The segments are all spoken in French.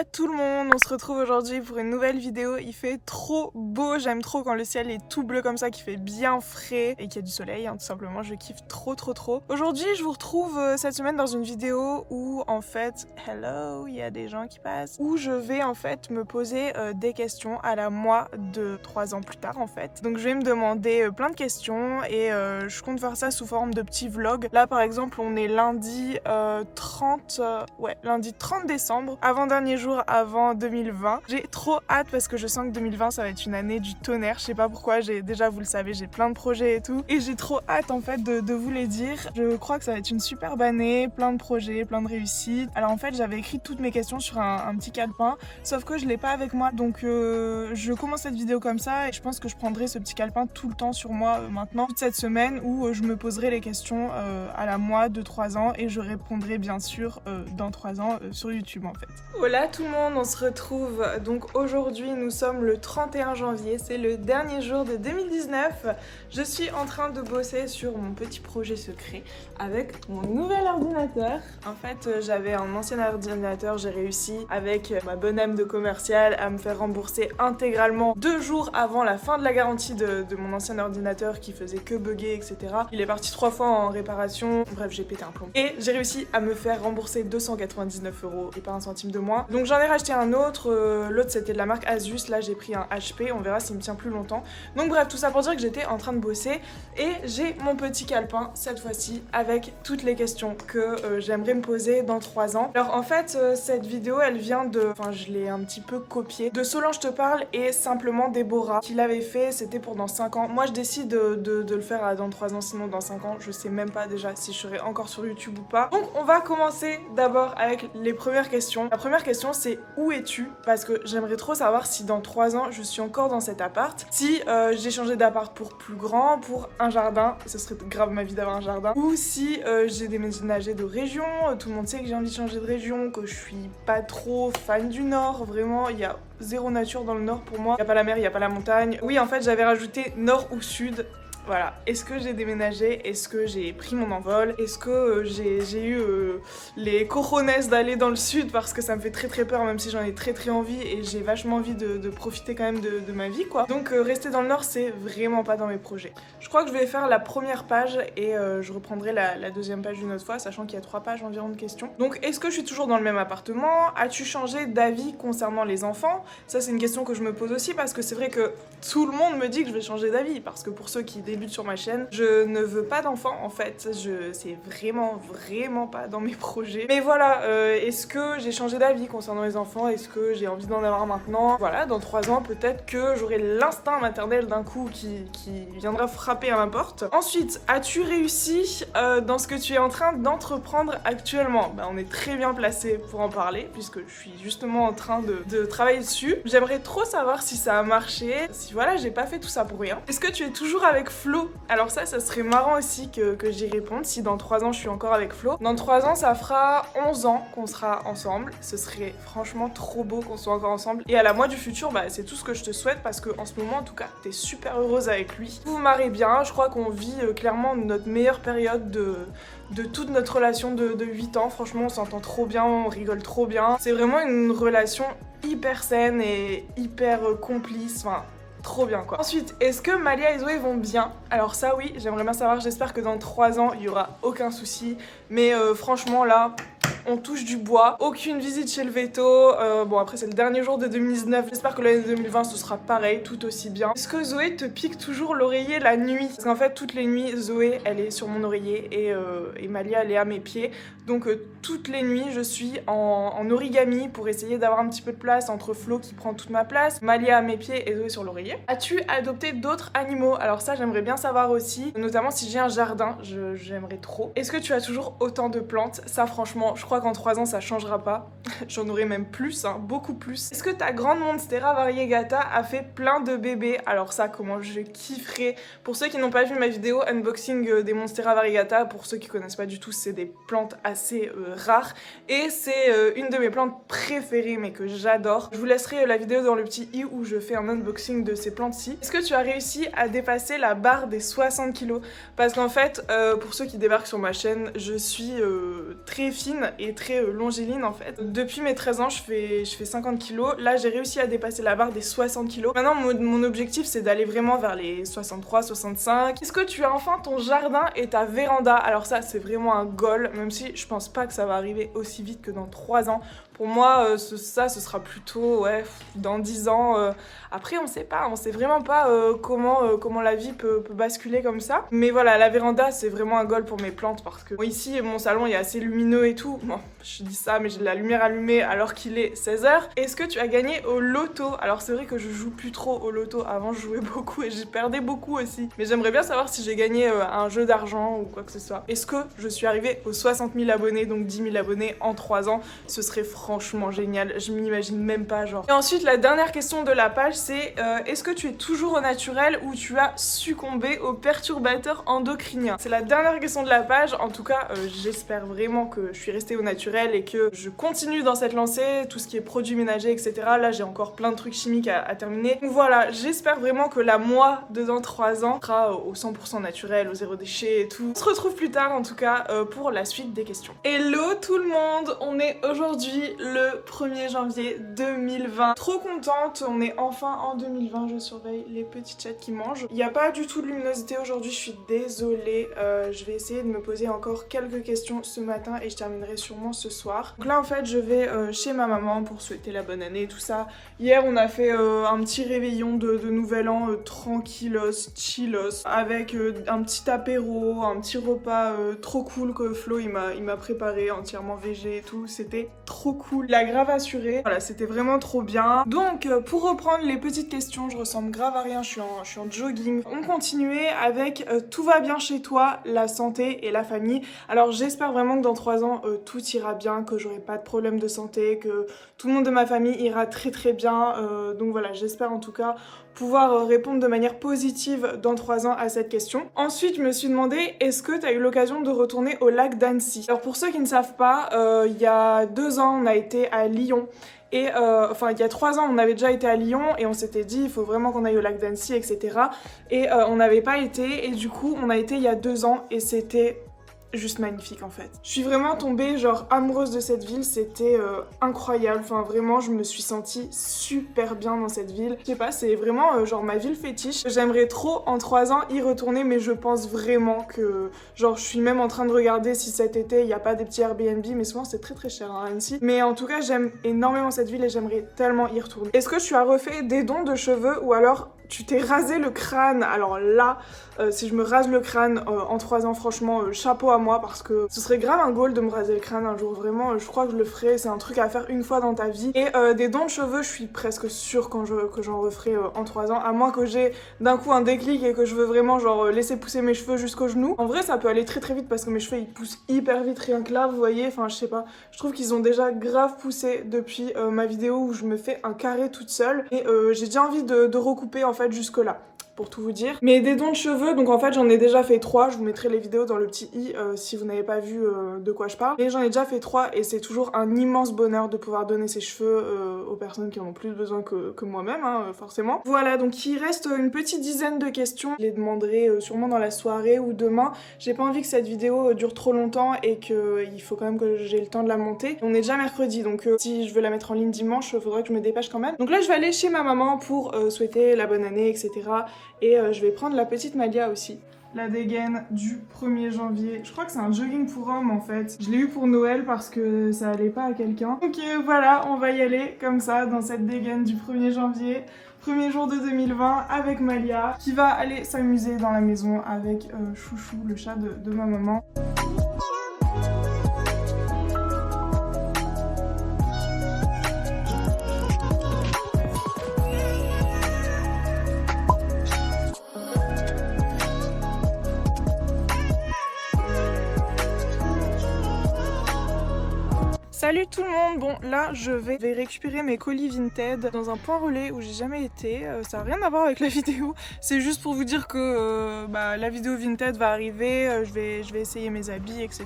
Hola tout le monde, on se retrouve aujourd'hui pour une nouvelle vidéo. Il fait trop beau, j'aime trop quand le ciel est tout bleu comme ça, qui fait bien frais et qu'il y a du soleil, tout simplement, je kiffe trop. Aujourd'hui je vous retrouve cette semaine dans une vidéo où en fait, hello, il y a des gens qui passent, où je vais en fait me poser des questions à la moi de 3 ans plus tard en fait. Donc je vais me demander plein de questions et je compte faire ça sous forme de petits vlogs. Là par exemple on est lundi 30 décembre, avant-dernier jour avant 2020. J'ai trop hâte parce que je sens que 2020 ça va être une année du tonnerre, je sais pas pourquoi, déjà vous le savez, j'ai plein de projets et tout, et j'ai trop hâte en fait de vous les dire. Je crois que ça va être une superbe année, plein de projets, plein de réussites. Alors en fait j'avais écrit toutes mes questions sur un petit calepin, sauf que je l'ai pas avec moi, donc je commence cette vidéo comme ça et je pense que je prendrai ce petit calepin tout le temps sur moi maintenant, toute cette semaine où je me poserai les questions à la moi de 3 ans et je répondrai bien sûr dans 3 ans sur YouTube en fait. Voilà tout le monde, on se retrouve donc aujourd'hui, nous sommes le 31 janvier, c'est le dernier jour de 2019. Je suis en train de bosser sur mon petit projet secret avec mon nouvel ordinateur. En fait j'avais un ancien ordinateur, j'ai réussi avec ma bonne âme de commercial à me faire rembourser intégralement 2 jours avant la fin de la garantie de mon ancien ordinateur qui faisait que bugger etc. Il est parti 3 fois en réparation, bref j'ai pété un plomb. Et j'ai réussi à me faire rembourser 299 € et pas un centime de moins. Donc j'en ai racheté un autre, l'autre c'était de la marque Asus, là j'ai pris un HP, on verra s'il me tient plus longtemps. Donc bref, tout ça pour dire que j'étais en train de bosser et j'ai mon petit calepin cette fois-ci avec toutes les questions que j'aimerais me poser dans 3 ans. Alors en fait cette vidéo elle vient je l'ai un petit peu copiée de Solange te parle et simplement Déborah qui l'avait fait, c'était pour dans 5 ans. Moi je décide de le faire dans 3 ans, sinon dans 5 ans je sais même pas déjà si je serai encore sur YouTube ou pas. Donc on va commencer d'abord avec les premières questions. La première question c'est où es-tu? Parce que j'aimerais trop savoir si dans 3 ans je suis encore dans cet appart, si j'ai changé d'appart pour plus grand, pour un jardin, ce serait grave ma vie d'avoir un jardin, ou si j'ai déménagé de région. Tout le monde sait que j'ai envie de changer de région, que je suis pas trop fan du nord, vraiment il y a zéro nature dans le nord pour moi, il y a pas la mer, il y a pas la montagne. Oui en fait j'avais rajouté nord ou sud. Voilà, est-ce que j'ai déménagé? Est-ce que j'ai pris mon envol? Est-ce que j'ai eu les cojones d'aller dans le sud parce que ça me fait très peur, même si j'en ai très envie et j'ai vachement envie de profiter quand même de ma vie quoi. Donc rester dans le nord c'est vraiment pas dans mes projets. Je crois que je vais faire la première page et je reprendrai la deuxième page une autre fois, sachant qu'il y a 3 pages environ de questions. Donc est-ce que je suis toujours dans le même appartement? As-tu changé d'avis concernant les enfants? Ça c'est une question que je me pose aussi parce que c'est vrai que tout le monde me dit que je vais changer d'avis, parce que pour ceux qui débutent sur ma chaîne, je ne veux pas d'enfants en fait, c'est vraiment pas dans mes projets. Mais voilà, est-ce que j'ai changé d'avis concernant les enfants? Est-ce que j'ai envie d'en avoir maintenant? Voilà, dans 3 ans peut-être que j'aurai l'instinct maternel d'un coup qui viendra frapper à ma porte. Ensuite, as-tu réussi dans ce que tu es en train d'entreprendre actuellement? On est très bien placé pour en parler puisque je suis justement en train de travailler dessus. J'aimerais trop savoir si ça a marché, si voilà, j'ai pas fait tout ça pour rien. Est-ce que tu es toujours avec Flo? Alors ça serait marrant aussi que j'y réponde, si dans 3 ans je suis encore avec Flo. Dans 3 ans ça fera 11 ans qu'on sera ensemble, ce serait franchement trop beau qu'on soit encore ensemble. Et à la moi du futur, c'est tout ce que je te souhaite parce que en ce moment en tout cas t'es super heureuse avec lui. Vous vous marrez bien, je crois qu'on vit clairement notre meilleure période de toute notre relation de 8 ans. Franchement on s'entend trop bien, on rigole trop bien. C'est vraiment une relation hyper saine et hyper complice, enfin trop bien quoi. Ensuite, est-ce que Malia et Zoé vont bien? Alors ça oui, j'aimerais bien savoir, j'espère que dans 3 ans il y aura aucun souci, mais franchement là on touche du bois, aucune visite chez le veto, bon après c'est le dernier jour de 2019, j'espère que l'année 2020 ce sera pareil, tout aussi bien. Est-ce que Zoé te pique toujours l'oreiller la nuit? Parce qu'en fait toutes les nuits Zoé elle est sur mon oreiller et Malia elle est à mes pieds, donc toutes les nuits je suis en origami pour essayer d'avoir un petit peu de place entre Flo qui prend toute ma place, Malia à mes pieds et Zoé sur l'oreiller. As-tu adopté d'autres animaux? Alors ça j'aimerais bien savoir aussi, notamment si j'ai un jardin, j'aimerais trop. Est-ce que tu as toujours autant de plantes? Ça franchement je crois qu'en 3 ans ça changera pas, j'en aurai même plus, beaucoup plus. Est-ce que ta grande Monstera variegata a fait plein de bébés? Alors ça comment je kifferais. Pour ceux qui n'ont pas vu ma vidéo unboxing des Monstera variegata, pour ceux qui connaissent pas du tout, c'est des plantes assez rares et c'est une de mes plantes préférées mais que j'adore. Je vous laisserai la vidéo dans le petit i où je fais un unboxing de ces plantes-ci. Est-ce que tu as réussi à dépasser la barre des 60 kilos? Parce qu'en fait, pour ceux qui débarquent sur ma chaîne, je suis très fine et très longiligne en fait. Depuis mes 13 ans, je fais 50 kilos. Là, j'ai réussi à dépasser la barre des 60 kilos. Maintenant, mon objectif, c'est d'aller vraiment vers les 63, 65. Est-ce que tu as enfin ton jardin et ta véranda? Alors ça, c'est vraiment un goal, même si je pense pas que ça va arriver aussi vite que dans 3 ans. Pour moi, ce sera plutôt dans 10 ans. Après, on sait vraiment pas comment la vie peut basculer comme ça. Mais voilà, la véranda, c'est vraiment un goal pour mes plantes parce que ici, mon salon est assez lumineux et tout. Bon, je dis ça, mais j'ai la lumière allumée alors qu'il est 16h. Est-ce que tu as gagné au loto? Alors c'est vrai que je joue plus trop au loto. Avant, je jouais beaucoup et j'y perdais beaucoup aussi. Mais j'aimerais bien savoir si j'ai gagné un jeu d'argent ou quoi que ce soit. Est-ce que je suis arrivée aux 60 000 abonnés, donc 10 000 abonnés en 3 ans? Ce serait franchement génial, je m'imagine même pas genre. Et ensuite la dernière question de la page c'est est-ce que tu es toujours au naturel ou tu as succombé aux perturbateurs endocriniens? C'est la dernière question de la page, en tout cas j'espère vraiment que je suis restée au naturel et que je continue dans cette lancée, tout ce qui est produits ménagers etc. Là j'ai encore plein de trucs chimiques à terminer. Donc voilà, j'espère vraiment que la moi de dans 3 ans sera au 100% naturel, au zéro déchet et tout. On se retrouve plus tard en tout cas pour la suite des questions. Hello tout le monde, on est aujourd'hui le 1er janvier 2020. Trop contente, on est enfin en 2020, je surveille les petits chats qui mangent. Il n'y a pas du tout de luminosité aujourd'hui, je suis désolée. Je vais essayer de me poser encore quelques questions ce matin et je terminerai sûrement ce soir. Donc là en fait je vais chez ma maman pour souhaiter la bonne année et tout ça. Hier on a fait un petit réveillon de nouvel an tranquillos, chillos, avec un petit apéro, un petit repas trop cool que Flo il m'a préparé entièrement végé et tout, c'était trop cool. Il a grave assuré, voilà c'était vraiment trop bien. Donc pour reprendre les petites questions, je ressemble grave à rien, je suis en jogging. On continuait avec tout va bien chez toi, la santé et la famille. Alors j'espère vraiment que dans 3 ans tout ira bien, que j'aurai pas de problème de santé, que tout le monde de ma famille ira très très bien. Donc voilà, j'espère en tout cas pouvoir répondre de manière positive dans 3 ans à cette question. Ensuite, je me suis demandé, est-ce que tu as eu l'occasion de retourner au lac d'Annecy? Alors pour ceux qui ne savent pas, il y a 2 ans, on a été à Lyon. Et il y a 3 ans, on avait déjà été à Lyon et on s'était dit, il faut vraiment qu'on aille au lac d'Annecy, etc. Et on n'avait pas été et du coup, on a été il y a 2 ans et c'était juste magnifique en fait. Je suis vraiment tombée genre amoureuse de cette ville, c'était incroyable, enfin vraiment je me suis sentie super bien dans cette ville. Je sais pas, c'est vraiment genre ma ville fétiche. J'aimerais trop en 3 ans y retourner mais je pense vraiment que genre je suis même en train de regarder si cet été il n'y a pas des petits Airbnb mais souvent c'est très très cher à Annecy. Mais en tout cas j'aime énormément cette ville et j'aimerais tellement y retourner. Est-ce que tu as refait des dons de cheveux ou alors tu t'es rasé le crâne? Alors là, si je me rase le crâne en 3 ans, franchement, chapeau à moi parce que ce serait grave un goal de me raser le crâne un jour. Vraiment, je crois que je le ferai. C'est un truc à faire une fois dans ta vie. Et des dons de cheveux, je suis presque sûre que j'en referai en 3 ans. À moins que j'ai d'un coup un déclic et que je veux vraiment genre laisser pousser mes cheveux jusqu'aux genoux. En vrai, ça peut aller très très vite parce que mes cheveux ils poussent hyper vite rien que là, vous voyez. Enfin, je sais pas. Je trouve qu'ils ont déjà grave poussé depuis ma vidéo où je me fais un carré toute seule. Et j'ai déjà envie de recouper en fait jusque là. Pour tout vous dire. Mais des dons de cheveux, donc en fait j'en ai déjà fait 3, je vous mettrai les vidéos dans le petit i si vous n'avez pas vu de quoi je parle. Mais j'en ai déjà fait 3 et c'est toujours un immense bonheur de pouvoir donner ses cheveux aux personnes qui en ont plus besoin que moi-même, hein, forcément. Voilà, donc il reste une petite dizaine de questions. Je les demanderai sûrement dans la soirée ou demain. J'ai pas envie que cette vidéo dure trop longtemps et qu'il faut quand même que j'ai le temps de la monter. On est déjà mercredi, donc si je veux la mettre en ligne dimanche, il faudrait que je me dépêche quand même. Donc là je vais aller chez ma maman pour souhaiter la bonne année, etc. Et je vais prendre la petite Malia aussi. La dégaine du 1er janvier. Je crois que c'est un jogging pour homme en fait. Je l'ai eu pour Noël parce que ça allait pas à quelqu'un. Donc voilà, on va y aller comme ça dans cette dégaine du 1er janvier. Premier jour de 2020 avec Malia qui va aller s'amuser dans la maison avec Chouchou, le chat de ma maman. Salut tout le monde. Bon là je vais récupérer mes colis Vinted dans un point relais où j'ai jamais été. Ça n'a rien à voir avec la vidéo, c'est juste pour vous dire que la vidéo Vinted va arriver, je vais essayer mes habits, etc.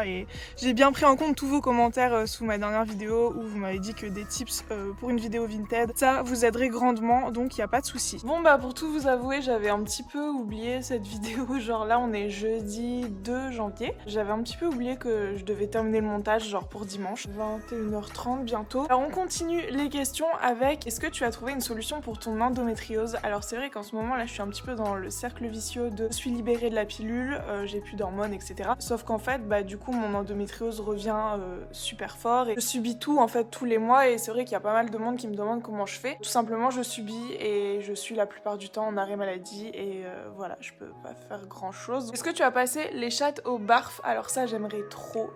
Et j'ai bien pris en compte tous vos commentaires sous ma dernière vidéo où vous m'avez dit que des tips pour une vidéo Vinted, ça vous aiderait grandement, donc il n'y a pas de souci. Bon pour tout vous avouer, j'avais un petit peu oublié cette vidéo, genre là on est jeudi 2 janvier. J'avais un petit peu oublié que je devais terminer le montage genre pour dimanche, 21h30 bientôt. Alors on continue les questions avec: est-ce que tu as trouvé une solution pour ton endométriose? Alors c'est vrai qu'en ce moment là je suis un petit peu dans le cercle vicieux de je suis libérée de la pilule, j'ai plus d'hormones, etc. Sauf qu'en fait du coup mon endométriose revient super fort et je subis tout en fait tous les mois, et c'est vrai qu'il y a pas mal de monde qui me demande comment je fais. Tout simplement je subis et je suis la plupart du temps en arrêt maladie et voilà, je peux pas faire grand chose. Est-ce que tu as passé les chats au barf? Alors ça j'aimerais trop.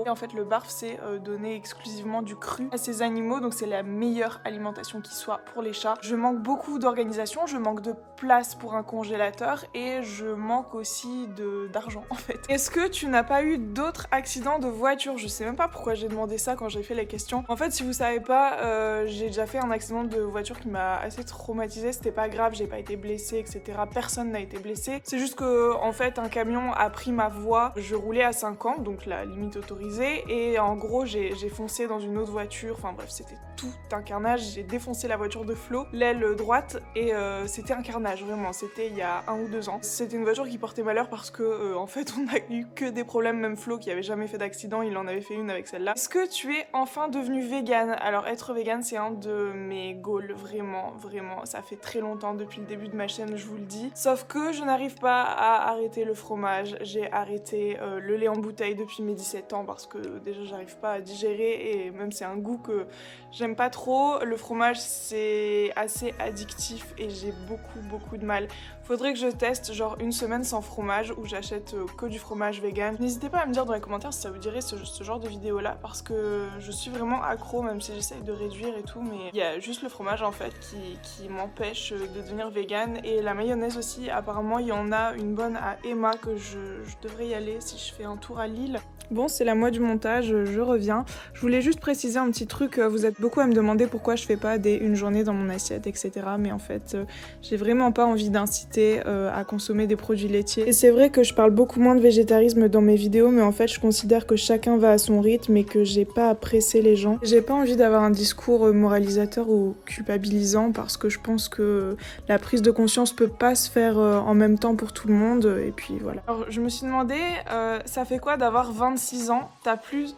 Et en fait le barf c'est donner exclusivement du cru à ces animaux, donc c'est la meilleure alimentation qui soit pour les chats. Je manque beaucoup d'organisation, je manque de place pour un congélateur et je manque aussi d'argent en fait. Est-ce que tu n'as pas eu d'autres accidents de voiture? Je sais même pas pourquoi j'ai demandé ça quand j'ai fait les questions. En fait si vous savez pas, j'ai déjà fait un accident de voiture qui m'a assez traumatisée. C'était pas grave, j'ai pas été blessée, etc. Personne n'a été blessé. C'est juste que en fait un camion a pris ma voie. Je roulais à 50, donc la limite autorisée, et en gros j'ai foncé dans une autre voiture. Enfin bref, c'était tout un carnage. J'ai défoncé la voiture de Flo, l'aile droite, et c'était un carnage vraiment. C'était il y a 1 ou 2 ans. C'était une voiture qui portait malheur parce que en fait on a eu que des problèmes. Même Flo qui avait jamais fait d'accident, il en avait fait une avec celle-là. Est-ce que tu es enfin devenue végane? Alors être végane c'est un de mes goals, vraiment. Ça fait très longtemps, depuis le début de ma chaîne, je vous le dis. Sauf que je n'arrive pas à arrêter le fromage. J'ai arrêté le lait en bouteille depuis mes 17 ans parce que déjà j'arrive pas à digérer, et même c'est un goût que j'aime pas trop. Le fromage c'est assez addictif et j'ai beaucoup de mal. Faudrait que je teste genre une semaine sans fromage où j'achète que du fromage vegan. N'hésitez pas à me dire dans les commentaires si ça vous dirait ce genre de vidéo là, parce que je suis vraiment accro même si j'essaye de réduire et tout, mais il y a juste le fromage en fait qui m'empêche de devenir vegan. Et la mayonnaise aussi, apparemment il y en a une bonne à Emma que je devrais y aller si je fais un tour à Lille. Bon, c'est la moi du montage, je reviens. Je voulais juste préciser un petit truc, vous êtes beaucoup à me demander pourquoi je fais pas une journée dans mon assiette, etc. Mais en fait, j'ai vraiment pas envie d'inciter à consommer des produits laitiers. Et c'est vrai que je parle beaucoup moins de végétarisme dans mes vidéos, mais en fait, je considère que chacun va à son rythme et que j'ai pas à presser les gens. J'ai pas envie d'avoir un discours moralisateur ou culpabilisant parce que je pense que la prise de conscience peut pas se faire en même temps pour tout le monde, et puis voilà. Alors, je me suis demandé, ça fait quoi d'avoir 26 ans, t'as plus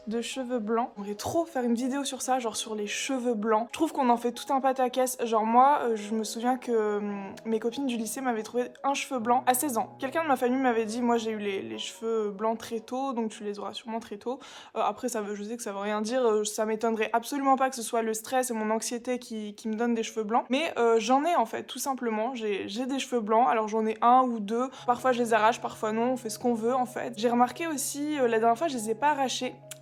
de cheveux blancs? On pourrait trop faire une vidéo sur ça, genre sur les cheveux blancs. Je trouve qu'on en fait tout un pataquès. Genre moi, je me souviens que mes copines du lycée m'avaient trouvé un cheveu blanc à 16 ans. Quelqu'un de ma famille m'avait dit, moi j'ai eu les cheveux blancs très tôt, donc tu les auras sûrement très tôt. Après je sais que ça veut rien dire, ça m'étonnerait absolument pas que ce soit le stress et mon anxiété qui me donnent des cheveux blancs. Mais j'en ai en fait, tout simplement. J'ai des cheveux blancs, alors j'en ai 1 ou 2. Parfois je les arrache, parfois non, on fait ce qu'on veut en fait. J'ai remarqué aussi, la dernière fois je les ai pas arrachés,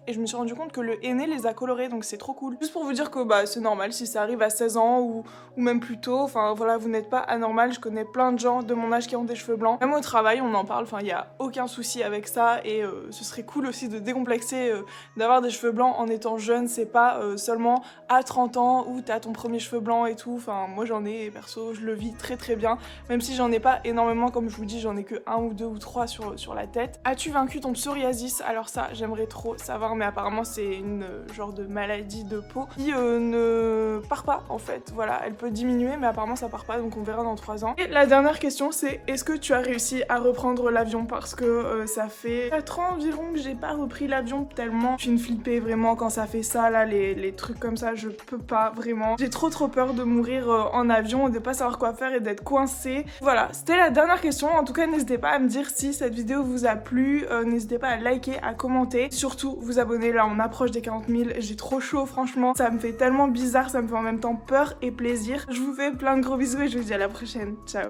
et je me suis rendu compte que le henné les a colorés, donc c'est trop cool. Juste pour vous dire que c'est normal si ça arrive à 16 ans ou même plus tôt, enfin voilà, vous n'êtes pas anormal. Je connais plein de gens de mon âge qui ont des cheveux blancs. Même au travail, on en parle, enfin il y a aucun souci avec ça, et ce serait cool aussi de décomplexer d'avoir des cheveux blancs en étant jeune. C'est pas seulement à 30 ans où t'as ton premier cheveu blanc et tout. Enfin moi j'en ai, et perso je le vis très bien, même si j'en ai pas énormément, comme je vous dis, j'en ai que 1 ou 2 ou 3 sur la tête. As-tu vaincu ton psoriasis? Alors ça j'aimerais trop savoir, mais apparemment c'est une genre de maladie de peau qui ne part pas en fait. Voilà, elle peut diminuer mais apparemment ça part pas, donc on verra dans 3 ans. Et la dernière question c'est: est-ce que tu as réussi à reprendre l'avion? Parce que ça fait 4 ans environ que j'ai pas repris l'avion, tellement je suis une flippée vraiment quand ça fait ça là, les trucs comme ça, je peux pas vraiment. J'ai trop peur de mourir en avion, de pas savoir quoi faire et d'être coincée. Voilà, c'était la dernière question. En tout cas n'hésitez pas à me dire si cette vidéo vous a plu, n'hésitez pas à liker, à commenter, surtout vous abonner. Là on approche des 40 000, j'ai trop chaud franchement, ça me fait tellement bizarre, ça me fait en même temps peur et plaisir. Je vous fais plein de gros bisous et je vous dis à la prochaine, ciao.